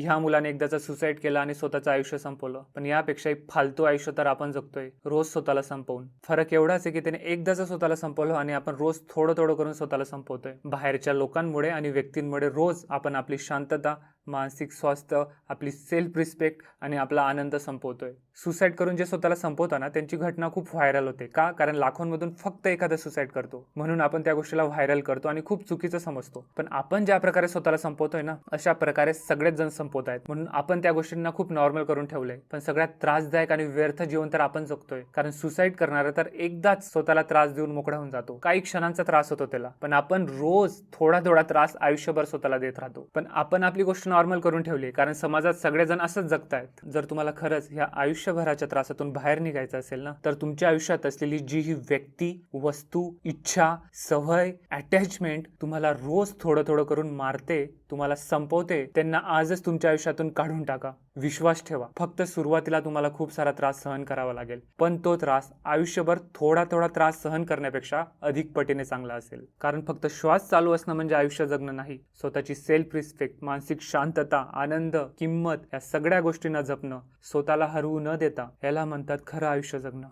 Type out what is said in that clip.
ह्या मुलाने एकदाचं सुसाईड केलं आणि स्वतःचं आयुष्य संपवलं, पण यापेक्षाही फालतू आयुष्य तर आपण जगतोय रोज स्वतःला संपवून. फरक एवढाच आहे की त्याने एकदाचं स्वतःला संपवलं आणि आपण रोज थोडं थोडं करून स्वतःला संपवतोय. बाहेरच्या लोकांमुळे आणि व्यक्तींमुळे रोज आपण आपली शांतता, मानसिक स्वास्थ्य, आपली सेल्फ रिस्पेक्ट आणि आपला आनंद संपवतोय. सुसाईड करून जे स्वतःला संपवताना त्यांची घटना खूप व्हायरल होते. का? कारण लाखोंमधून फक्त एखादा सुसाईड करतो म्हणून आपण त्या गोष्टीला व्हायरल करतो आणि खूप चुकीचं समजतो. पण आपण ज्या प्रकारे स्वतःला संपवतोय ना, अशा प्रकारे सगळेच जण संपवत आहेत, म्हणून आपण त्या गोष्टींना खूप नॉर्मल करून ठेवलंय. पण सगळ्यात त्रासदायक आणि व्यर्थ जीवन तर आपण जगतोय. कारण सुसाईड करणारा तर एकदाच स्वतःला त्रास देऊन मोकळा होऊन जातो. काही क्षणांचा त्रास होतो त्याला, पण आपण रोज थोडा थोडा त्रास आयुष्यभर स्वतःला देत राहतो. पण आपण आपली गोष्ट नॉर्मल करून ठेवली कारण समाजात सगळेजण असंच जगतायत. जर तुम्हाला खरंच ह्या आयुष्यभराच्या त्रासातून बाहेर निघायचं असेल ना, तर तुमच्या आयुष्यात असलेली जी ही व्यक्ती, वस्तू, इच्छा, सवय, अटॅचमेंट तुम्हाला रोज थोडं थोडं करून मारते, तुम्हाला संपवते, त्यांना आजच तुमच्या आयुष्यातून काढून टाका. विश्वास ठेवा, फक्त सुरुवातीला तुम्हाला खूप सारा त्रास सहन करावा लागेल, पण तो त्रास आयुष्यभर थोडा थोडा त्रास सहन करण्यापेक्षा अधिक पटीने चांगला असेल. कारण फक्त श्वास चालू असणं म्हणजे आयुष्य जगणं नाही. स्वतःची सेल्फ रिस्पेक्ट, मानसिक शांतता, आनंद, किंमत या सगळ्या गोष्टींना जपणं, स्वतःला हरवू न देता, याला म्हणतात खरं आयुष्य जगणं.